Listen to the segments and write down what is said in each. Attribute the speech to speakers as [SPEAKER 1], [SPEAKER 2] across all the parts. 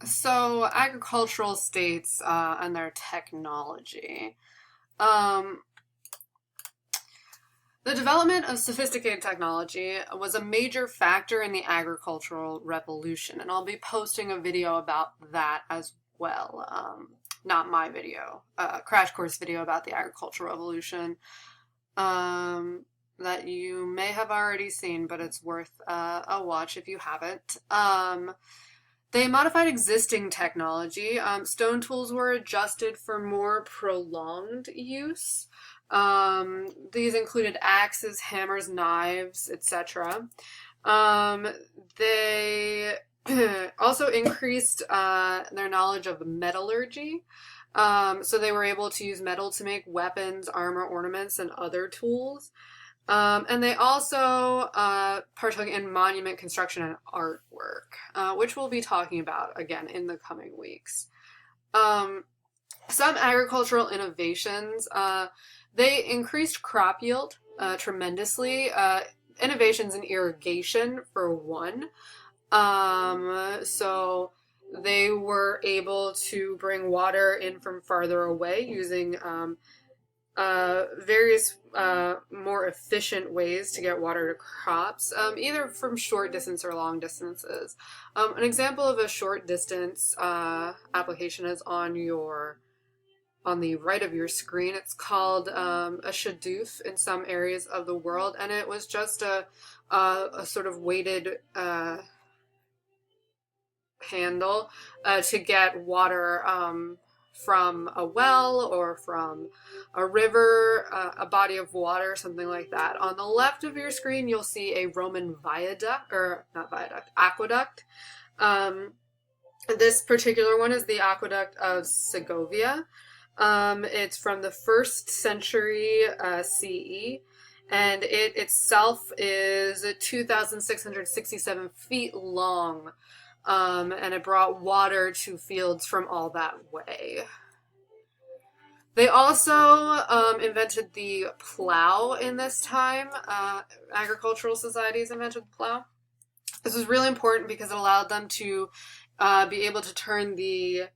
[SPEAKER 1] So agricultural states and their technology. Um, the development of sophisticated technology was a major factor in the agricultural revolution, and I'll be posting a video about that as well. Not my video, crash course video about the agricultural revolution um, that you may have already seen, but it's worth a watch if you haven't. They modified existing technology. Stone tools were adjusted for more prolonged use. These included axes, hammers, knives, etc. Um, they also increased their knowledge of metallurgy. So they were able to use metal to make weapons, armor, ornaments, and other tools. And they also partook in monument construction and artwork, which we'll be talking about again in the coming weeks. Um, some agricultural innovations, they increased crop yield tremendously. Innovations in irrigation, for one. So they were able to bring water in from farther away using various more efficient ways to get water to crops, either from short distance or long distances. An example of a short distance application is on the right of your screen. It's called a shadoof in some areas of the world, and it was just a sort of weighted handle to get water from a well or from a river, a body of water, something like that. On the left of your screen, you'll see a Roman viaduct, or not viaduct, aqueduct. Um, this particular one is the Aqueduct of Segovia. It's from the 1st century CE, and it itself is 2,667 feet long. And it brought water to fields from all that way. They also invented the plow in this time. Agricultural societies invented the plow. This was really important because it allowed them to be able to turn the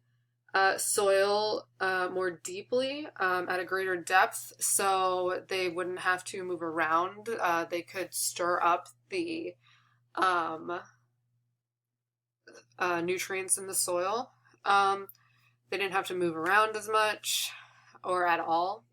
[SPEAKER 1] soil more deeply at a greater depth, so they wouldn't have to move around. They could stir up the nutrients in the soil. They didn't have to move around as much or at all.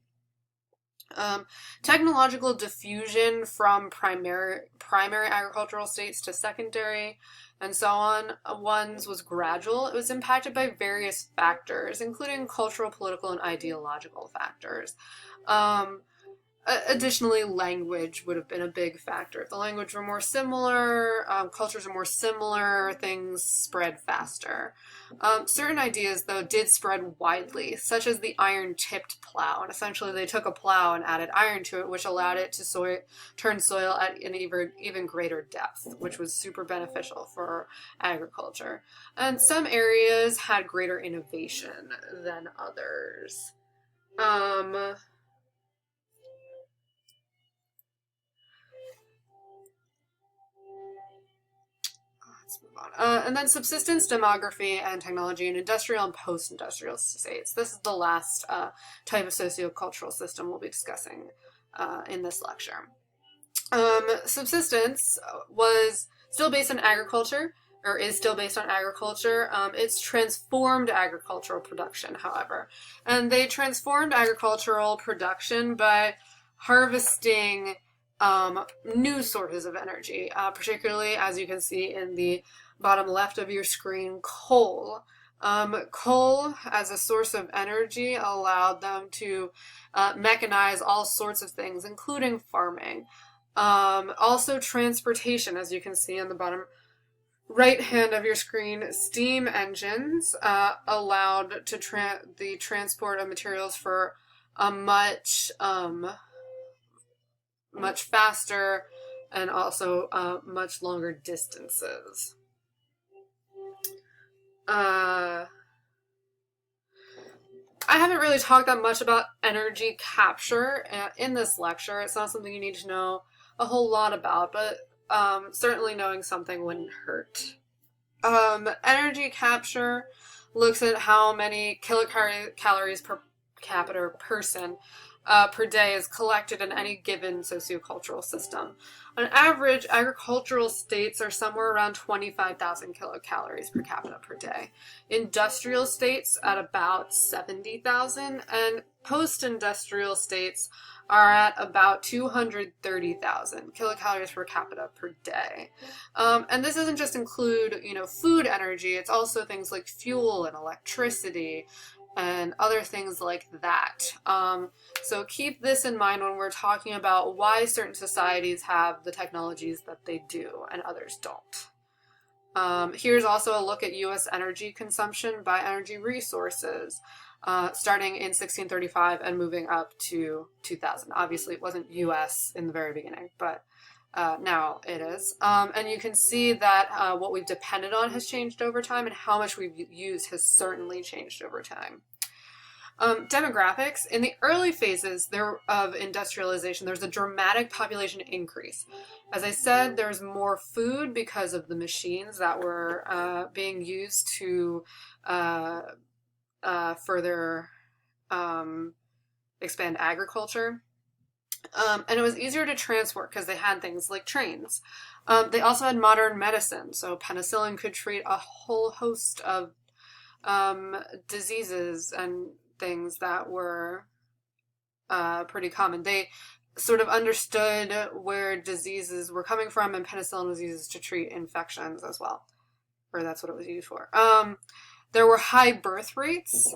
[SPEAKER 1] Technological diffusion from primary agricultural states to secondary and so on ones was gradual. It was impacted by various factors, including cultural, political, and ideological factors. Additionally, language would have been a big factor. If the language were more similar, cultures are more similar, things spread faster. Certain ideas, though, did spread widely, such as the iron-tipped plow. And essentially, they took a plow and added iron to it, which allowed it to turn soil at an even greater depth, which was super beneficial for agriculture. And some areas had greater innovation than others. Let's move on. And then subsistence, demography, and technology in industrial and post-industrial states. This is the last type of sociocultural system we'll be discussing in this lecture. Subsistence was still based on agriculture, or is still based on agriculture. It's transformed agricultural production, however. And they transformed agricultural production by harvesting new sources of energy, particularly, as you can see in the bottom left of your screen, coal. Coal as a source of energy allowed them to mechanize all sorts of things, including farming. Also transportation, as you can see on the bottom right hand of your screen, steam engines allowed to the transport of materials for a much faster and also much longer distances. I haven't really talked that much about energy capture in this lecture. It's not something you need to know a whole lot about, but certainly knowing something wouldn't hurt. Energy capture looks at how many kilocalories per capita person per day is collected in any given sociocultural system. On average, agricultural states are somewhere around 25,000 kilocalories per capita per day. Industrial states at about 70,000, and post-industrial states are at about 230,000 kilocalories per capita per day. And this doesn't just include, food energy, it's also things like fuel and electricity and other things like that. So keep this in mind when we're talking about why certain societies have the technologies that they do and others don't. Here's also a look at U.S. energy consumption by energy resources, starting in 1635 and moving up to 2000. Obviously, it wasn't U.S. in the very beginning, but now it is. And you can see that what we've depended on has changed over time, and how much we've used has certainly changed over time. Demographics. In the early phases of industrialization, there's a dramatic population increase. As I said, there's more food because of the machines that were being used to further expand agriculture. And it was easier to transport because they had things like trains. They also had modern medicine, so penicillin could treat a whole host of diseases and things that were pretty common. They sort of understood where diseases were coming from, and penicillin was used to treat infections as well, or that's what it was used for. There were high birth rates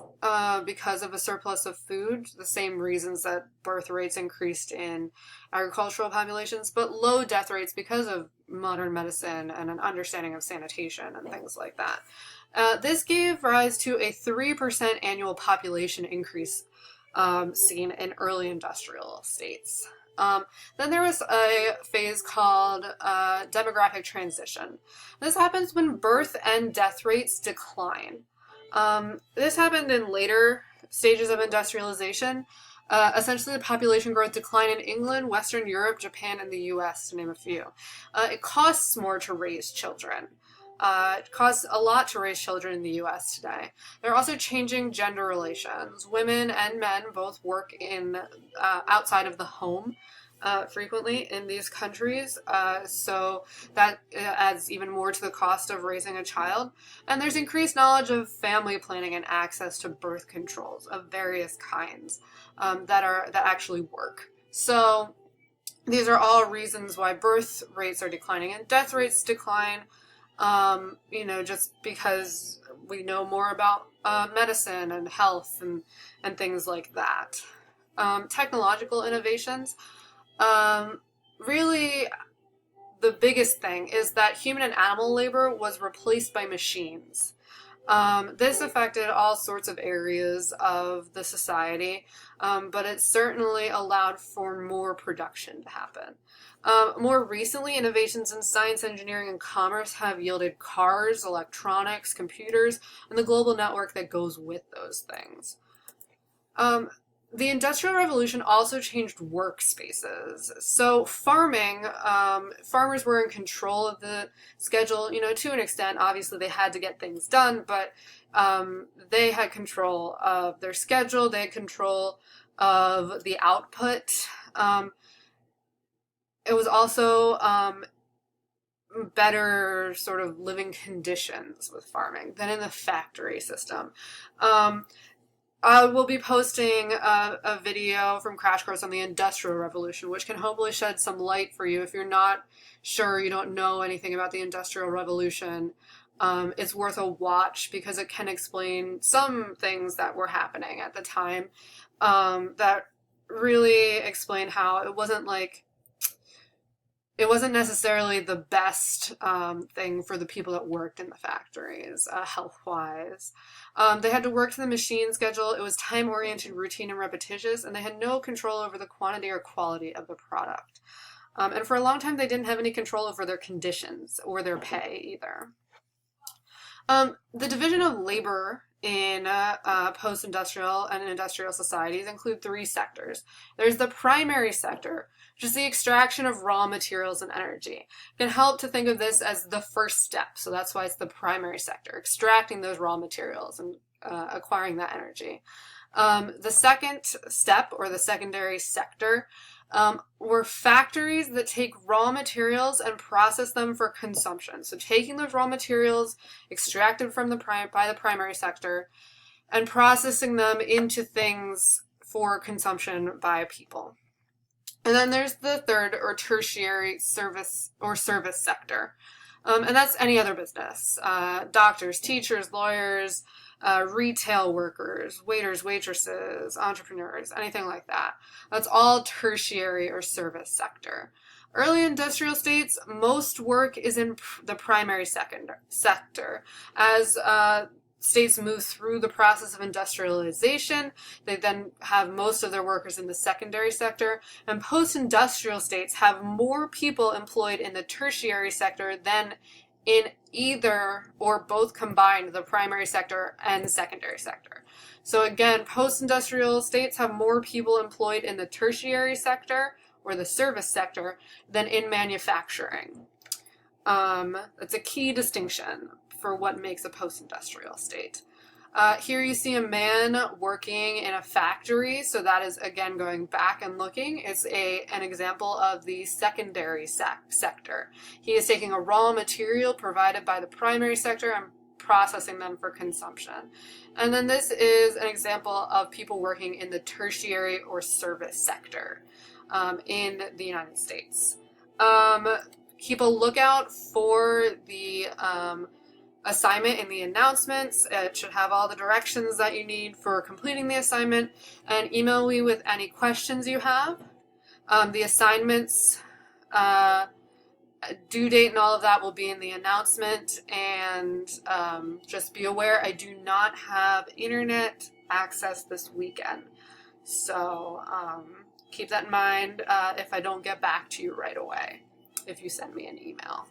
[SPEAKER 1] because of a surplus of food, the same reasons that birth rates increased in agricultural populations, but low death rates because of modern medicine and an understanding of sanitation and things like that. This gave rise to a 3% annual population increase seen in early industrial states. Then there was a phase called demographic transition. This happens when birth and death rates decline. This happened in later stages of industrialization. Essentially, the population growth declined in England, Western Europe, Japan, and the US, to name a few. It costs more to raise children. It costs a lot to raise children in the US today. They're also changing gender relations. Women and men both work in outside of the home frequently in these countries, so that adds even more to the cost of raising a child. And there's increased knowledge of family planning and access to birth controls of various kinds that actually work. So these are all reasons why birth rates are declining and death rates decline. Just because we know more about medicine and health and things like that. Technological innovations. Really, the biggest thing is that human and animal labor was replaced by machines. This affected all sorts of areas of the society, but it certainly allowed for more production to happen. More recently, innovations in science, engineering, and commerce have yielded cars, electronics, computers, and the global network that goes with those things. The Industrial Revolution also changed workspaces. So farming, farmers were in control of the schedule, to an extent. Obviously, they had to get things done, but they had control of their schedule. They had control of the output. It was also better sort of living conditions with farming than in the factory system. I will be posting a video from Crash Course on the Industrial Revolution, which can hopefully shed some light for you if you're not sure, you don't know anything about the Industrial Revolution. It's worth a watch because it can explain some things that were happening at the time that really explain how it wasn't necessarily the best thing for the people that worked in the factories, health-wise. They had to work to the machine schedule. It was time-oriented, routine, and repetitious, and they had no control over the quantity or quality of the product. And for a long time, they didn't have any control over their conditions or their pay either. The division of labor in post-industrial and industrial societies include three sectors. There's the primary sector, which is the extraction of raw materials and energy. It can help to think of this as the first step, so that's why it's the primary sector, extracting those raw materials and acquiring that energy. The second step, or the secondary sector, were factories that take raw materials and process them for consumption. So taking those raw materials extracted from by the primary sector and processing them into things for consumption by people. And then there's the third, or tertiary service sector. And that's any other business. Doctors, teachers, lawyers, retail workers, waiters, waitresses, entrepreneurs, anything like that. That's all tertiary or service sector. Early industrial states, most work is in the primary sector. As states move through the process of industrialization, they then have most of their workers in the secondary sector, and post-industrial states have more people employed in the tertiary sector than in either or both combined, the primary sector and secondary sector. So again, post-industrial states have more people employed in the tertiary sector or the service sector than in manufacturing. That's a key distinction for what makes a post-industrial state. Here you see a man working in a factory, so that is again going back and looking. It's an example of the secondary sector. He is taking a raw material provided by the primary sector and processing them for consumption. And then this is an example of people working in the tertiary or service sector in the United States. Keep a lookout for the assignment in the announcements. It should have all the directions that you need for completing the assignment, and email me with any questions you have. The assignments, due date and all of that will be in the announcement, and just be aware I do not have internet access this weekend, so keep that in mind if I don't get back to you right away if you send me an email.